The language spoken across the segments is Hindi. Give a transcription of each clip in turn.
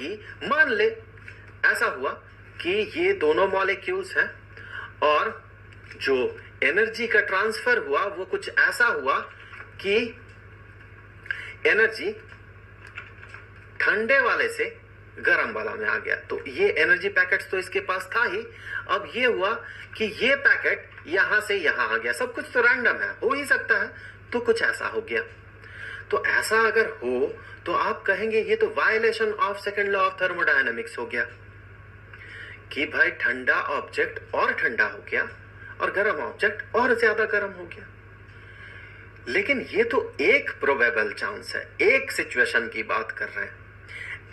कि मान ले ऐसा हुआ कि ये दोनों मॉलिक्यूल्स हैं और जो एनर्जी का ट्रांसफर हुआ वो कुछ ऐसा हुआ कि एनर्जी ठंडे वाले से गर्म वाला में आ गया। तो ये एनर्जी पैकेट्स तो इसके पास था ही, अब ये हुआ कि ये पैकेट यहां से यहां आ गया। सब कुछ तो रैंडम है, हो ही सकता है, तो कुछ ऐसा हो गया। तो ऐसा अगर हो तो आप कहेंगे ये तो violation of second law of thermodynamics हो गया कि भाई ठंडा ऑब्जेक्ट और ठंडा हो गया और गर्म ऑब्जेक्ट और ज्यादा गर्म हो गया। लेकिन ये तो एक प्रोबेबल चांस है, एक सिचुएशन की बात कर रहे हैं।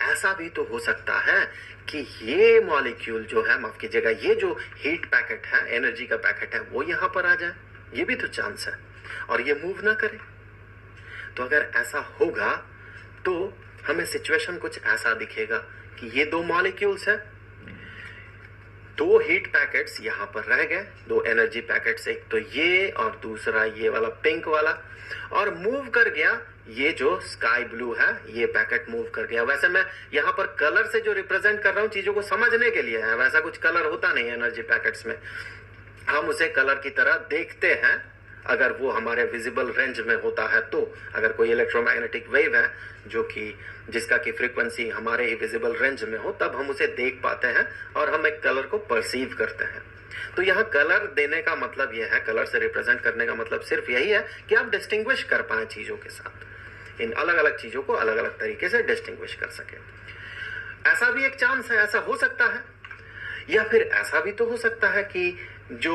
ऐसा भी तो हो सकता है कि ये मॉलिक्यूल जो है, माफ कीजिएगा, ये जो हीट पैकेट है, एनर्जी का पैकेट है, वो यहां पर आ जाए, ये भी तो चांस है, और ये मूव ना करे। तो अगर ऐसा होगा तो हमें सिचुएशन कुछ ऐसा दिखेगा कि ये दो मॉलिक्यूल्स है, दो हीट पैकेट्स यहां पर रह गए, दो एनर्जी पैकेट्स, एक तो ये और दूसरा ये वाला पिंक वाला, और मूव कर गया ये जो स्काई ब्लू है, ये पैकेट मूव कर गया। वैसे मैं यहां पर कलर से जो रिप्रेजेंट कर रहा हूं चीजों को समझने के लिए है, वैसा कुछ कलर होता नहीं है एनर्जी पैकेट्स में, हम उसे कलर की तरह देखते हैं अगर वो हमारे विजिबल रेंज में होता है। तो अगर कोई इलेक्ट्रोमैग्नेटिक वेव है जो कि जिसका की फ्रीक्वेंसी हमारे विजिबल रेंज में हो, तब हम उसे देख पाते हैं और हम एक कलर को परसीव करते हैं। तो यहाँ कलर देने का मतलब यह है, कलर से रिप्रेजेंट करने का मतलब सिर्फ यही है कि आप डिस्टिंग्विश कर पाए चीजों के साथ, इन अलग अलग चीजों को अलग अलग तरीके से डिस्टिंग्विश कर सके। ऐसा भी एक चांस है, ऐसा हो सकता है। या फिर ऐसा भी तो हो सकता है कि जो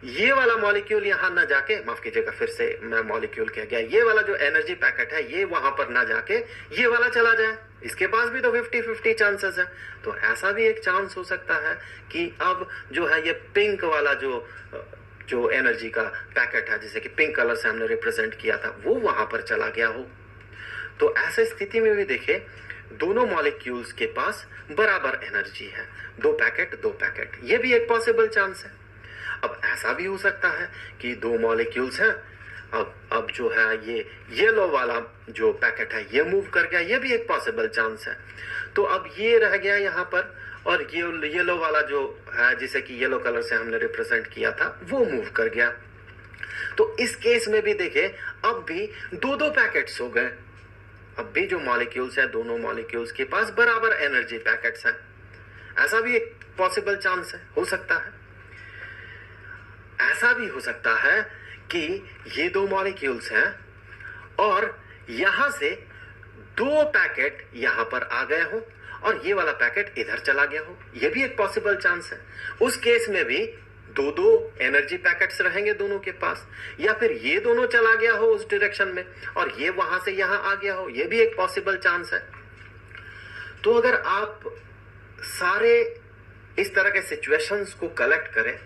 ये वाला मॉलिक्यूल यहां ना जाके, माफ कीजिएगा फिर से मैं मॉलिक्यूल कह गया, ये वाला जो एनर्जी पैकेट है ये वहां पर ना जाके ये वाला चला जाए, इसके पास भी तो 50-50 चांसेस है। तो ऐसा भी एक चांस हो सकता है कि अब जो है ये पिंक वाला जो एनर्जी का पैकेट है, जिसे कि पिंक कलर से हमने रिप्रेजेंट किया था, वो वहां पर चला गया हो। तो ऐसे स्थिति में भी देखिए दोनों मॉलिक्यूल्स के पास बराबर एनर्जी है, दो पैकेट, ये भी एक पॉसिबल चांस है। अब ऐसा भी हो सकता है कि दो मॉलिक्यूल्स हैं, अब जो है ये येलो वाला जो पैकेट है ये मूव कर गया, ये भी एक पॉसिबल चांस है। तो अब ये रह गया यहाँ पर, और ये येलो वाला जो है जिसे कि येलो कलर से हमने रिप्रेजेंट किया था वो मूव कर गया। तो इस केस में भी देखे अब भी दो पैकेट्स हो गए, अब भी जो मॉलिक्यूल्स है दोनों मॉलिक्यूल्स के पास बराबर एनर्जी पैकेट्स हैं। ऐसा भी एक पॉसिबल चांस है, हो सकता है। ऐसा भी हो सकता है कि ये दो मॉलिक्यूल्स हैं और यहां से दो पैकेट यहां पर आ गए हो और ये वाला पैकेट इधर चला गया हो, ये भी एक पॉसिबल चांस है। उस केस में भी दो एनर्जी पैकेट्स रहेंगे दोनों के पास, या फिर ये दोनों चला गया हो उस डायरेक्शन में और ये वहां से यहां आ गया हो, ये भी एक पॉसिबल चांस है। तो अगर आप सारे इस तरह के सिचुएशंस को कलेक्ट करें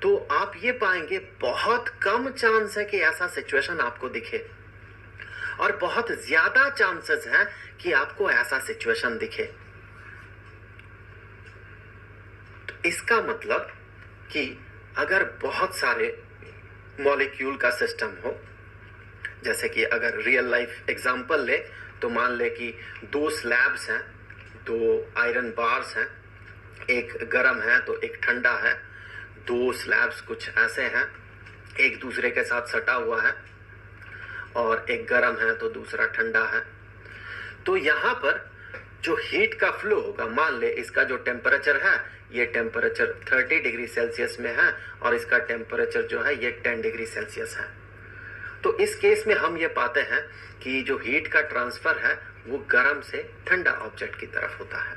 तो आप ये पाएंगे बहुत कम चांस है कि ऐसा सिचुएशन आपको दिखे और बहुत ज्यादा चांसेस हैं कि आपको ऐसा सिचुएशन दिखे। तो इसका मतलब कि अगर बहुत सारे मॉलिक्यूल का सिस्टम हो, जैसे कि अगर रियल लाइफ एग्जांपल ले तो मान ले कि दो स्लैब्स हैं, दो आयरन बार्स हैं, एक गर्म है तो एक ठंडा है, दो स्लैब्स कुछ ऐसे हैं, एक दूसरे के साथ सटा हुआ है और एक गर्म है तो दूसरा ठंडा है। तो यहां पर जो हीट का फ्लो होगा, मान ले इसका जो टेम्परेचर है ये टेम्परेचर 30 डिग्री सेल्सियस में है और इसका टेम्परेचर जो है ये 10 डिग्री सेल्सियस है। तो इस केस में हम ये पाते हैं कि जो हीट का ट्रांसफर है वो गर्म से ठंडा ऑब्जेक्ट की तरफ होता है।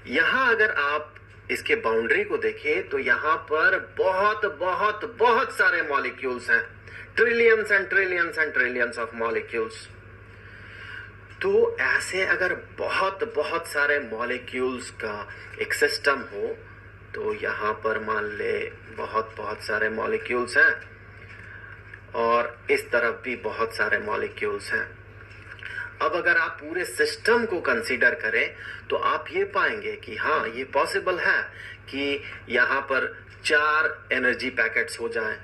यहां अगर आप इसके बाउंड्री को देखें तो यहां पर बहुत बहुत बहुत सारे मॉलिक्यूल्स हैं, trillions and trillions and trillions of molecules. तो ऐसे अगर बहुत बहुत सारे मॉलिक्यूल्स का एक सिस्टम हो तो यहां पर मान ले बहुत बहुत सारे मॉलिक्यूल्स हैं और इस तरफ भी बहुत सारे मॉलिक्यूल्स हैं। अब अगर आप पूरे सिस्टम को कंसीडर करें तो आप ये पाएंगे कि हाँ ये पॉसिबल है कि यहाँ पर 4 एनर्जी पैकेट्स हो जाएं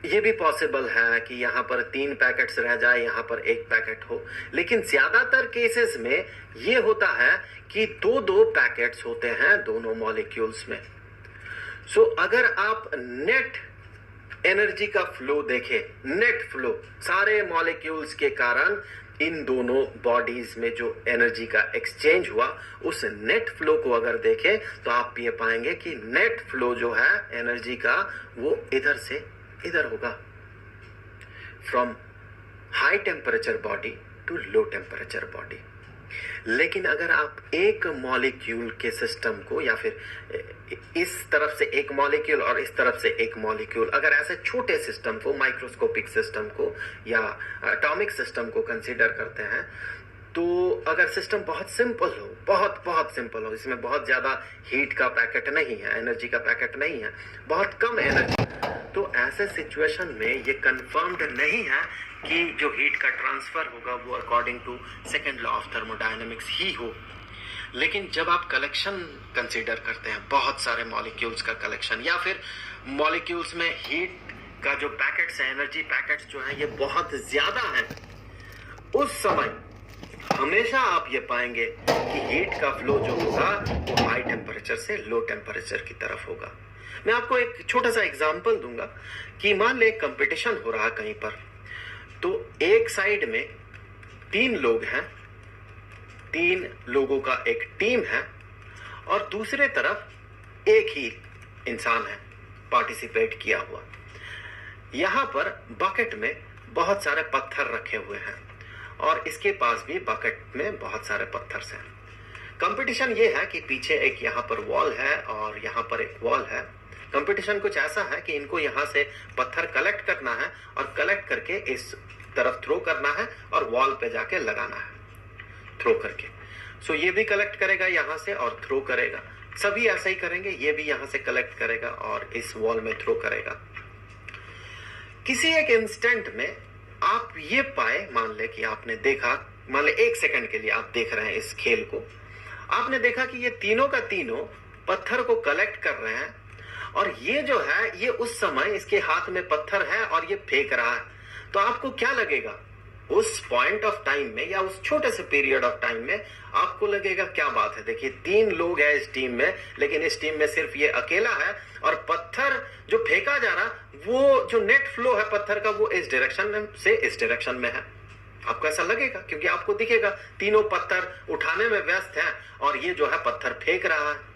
ये भी पॉसिबल है कि यहाँ पर 3 पैकेट्स रह जाए, यहाँ पर 1 पैकेट हो, लेकिन ज्यादातर केसेस में ये होता है कि 2-2 पैकेट्स होते हैं दोनों मॉलिक्यूल्स में। सो अगर आप नेट एनर्जी का फ्लो देखें, नेट फ्लो सारे मॉलिक्यूल्स के कारण इन दोनों बॉडीज में जो एनर्जी का एक्सचेंज हुआ, उस नेट फ्लो को अगर देखें तो आप ये पाएंगे कि नेट फ्लो जो है एनर्जी का वो इधर से इधर होगा, from high temperature body to low temperature body. लेकिन अगर आप एक मॉलिक्यूल के सिस्टम को या फिर इस तरफ से एक मॉलिक्यूल और इस तरफ से एक मॉलिक्यूल, अगर ऐसे छोटे सिस्टम को, माइक्रोस्कोपिक सिस्टम को या एटॉमिक सिस्टम को कंसीडर करते हैं, तो अगर सिस्टम बहुत सिंपल हो, बहुत बहुत सिंपल हो, इसमें बहुत ज्यादा हीट का पैकेट नहीं है, एनर्जी का पैकेट नहीं है, बहुत कम एनर्जी, तो ऐसे सिचुएशन में ये कंफर्म्ड नहीं है कि जो हीट का ट्रांसफर होगा वो according to second law of thermodynamics ही हो। लेकिन जब आप कलेक्शन कंसीडर करते हैं, बहुत सारे मॉलिक्यूल्स का कलेक्शन, या फिर मॉलिक्यूल्स में हीट का जो पैकेट्स है, एनर्जी पैकेट्स जो है ये बहुत ज्यादा है, उस समय हमेशा आप ये पाएंगे कि हीट का फ्लो जो होगा वो हाई टेम्परेचर से लो टेम्परेचर की तरफ होगा। मैं आपको एक छोटा सा एग्जांपल दूंगा कि मान ले कंपटीशन हो रहा कहीं पर, तो एक साइड में 3 लोग हैं, 3 लोगों का एक टीम है, और दूसरे तरफ एक ही इंसान है पार्टिसिपेट किया हुआ। यहां पर बकेट में बहुत सारे पत्थर रखे हुए हैं और इसके पास भी बकेट में बहुत सारे पत्थर हैं। कंपटीशन ये है कि पीछे एक यहाँ पर वॉल है और यहाँ पर एक वॉल है। कंपटीशन कुछ ऐसा है कि इनको यहाँ से पत्थर कलेक्ट करना है और कलेक्ट करके इस तरफ थ्रो करना है और वॉल पे जाके लगाना है थ्रो करके। सो ये भी कलेक्ट करेगा यहाँ से और थ्रो करेगा, सभी ऐसा ही करेंगे, ये भी यहाँ से कलेक्ट करेगा और इस वॉल में थ्रो करेगा। किसी एक इंस्टेंट में आप ये पाए, मान ले कि आपने देखा, मान ले 1 सेकंड के लिए आप देख रहे हैं इस खेल को, आपने देखा कि ये तीनों का तीनों पत्थर को कलेक्ट कर रहे हैं और ये जो है ये उस समय इसके हाथ में पत्थर है और ये फेंक रहा है। तो आपको क्या लगेगा उस पॉइंट ऑफ टाइम में या उस छोटे से पीरियड ऑफ टाइम में? आपको लगेगा क्या बात है, देखिए 3 लोग हैं इस टीम में, लेकिन इस टीम में सिर्फ ये अकेला है और पत्थर जो फेंका जा रहा, वो जो नेट फ्लो है पत्थर का वो इस डायरेक्शन से इस डायरेक्शन में है। आपको ऐसा लगेगा क्योंकि आपको दिखेगा तीनों पत्थर उठाने में व्यस्त हैं और ये जो है पत्थर फेंक रहा है।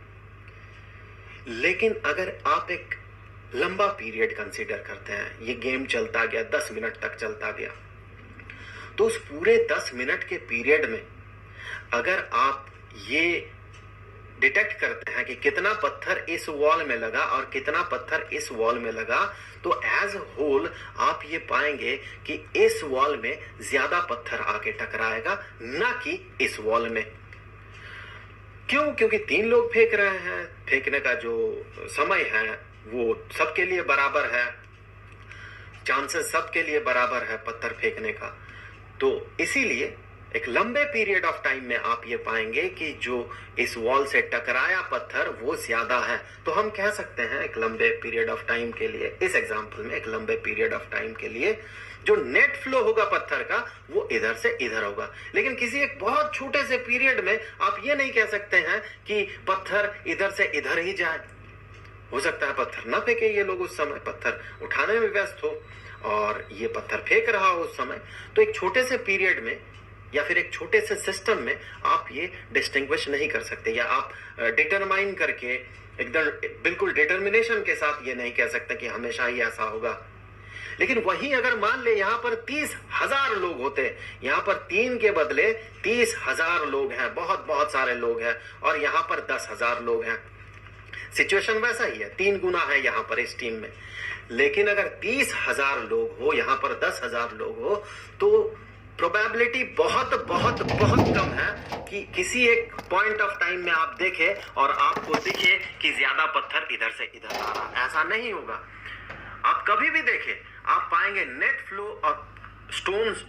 लेकिन अगर आप एक लंबा पीरियड कंसीडर करते हैं, ये गेम चलता गया, 10 मिनट तक चलता गया, तो उस पूरे 10 मिनट के पीरियड में अगर आप ये डिटेक्ट करते हैं कि कितना पत्थर इस वॉल में लगा और कितना पत्थर इस वॉल में लगा, तो एज होल आप ये पाएंगे कि इस वॉल में ज्यादा पत्थर आके टकराएगा, ना कि इस वॉल में। क्यों? क्योंकि 3 लोग फेंक रहे हैं, फेंकने का जो समय है वो सबके लिए बराबर है, चांसेस सबके लिए बराबर है पत्थर फेंकने का। तो इसीलिए एक लंबे पीरियड ऑफ टाइम में आप ये पाएंगे कि जो इस वॉल से टकराया पत्थर वो ज्यादा है। तो हम कह सकते हैं एक लंबे पीरियड ऑफ टाइम के लिए, इस एग्जांपल में एक लंबे पीरियड ऑफ टाइम के लिए जो नेट फ्लो होगा पत्थर का वो इधर से इधर होगा। लेकिन किसी एक बहुत छोटे से पीरियड में आप ये नहीं कह सकते हैं कि पत्थर इधर से इधर ही जाए। हो सकता है पत्थर ना फेंके ये लोग उस समय, पत्थर उठाने में व्यस्त हो और ये पत्थर फेंक रहा हो उस समय। तो एक छोटे से पीरियड में या फिर एक छोटे से सिस्टम में आप ये डिस्टिंग्विश नहीं कर सकते, या आप डिटरमाइन करके एकदम बिल्कुल डिटर्मिनेशन के साथ ये नहीं कह सकते कि हमेशा ही ऐसा होगा। लेकिन वही अगर मान ले यहाँ पर 30,000 लोग होते, यहाँ पर 3 के बदले 30,000 लोग हैं, बहुत बहुत सारे लोग हैं, और यहाँ पर 10,000 लोग हैं, सिचुएशन वैसा ही है, 3 गुना है यहाँ पर इस टीम में। लेकिन अगर 30,000 लोग हो, यहाँ पर 10,000 लोग हो, तो प्रोबेबिलिटी बहुत बहुत बहुत कम है कि किसी एक पॉइंट ऑफ टाइम में आप देखें और आपको दिखे कि ज्यादा पत्थर इधर से इधर आ रहा। ऐसा नहीं होगा। आप कभी भी देखें, आप पाएंगे नेट फ्लो ऑफ स्टोन्स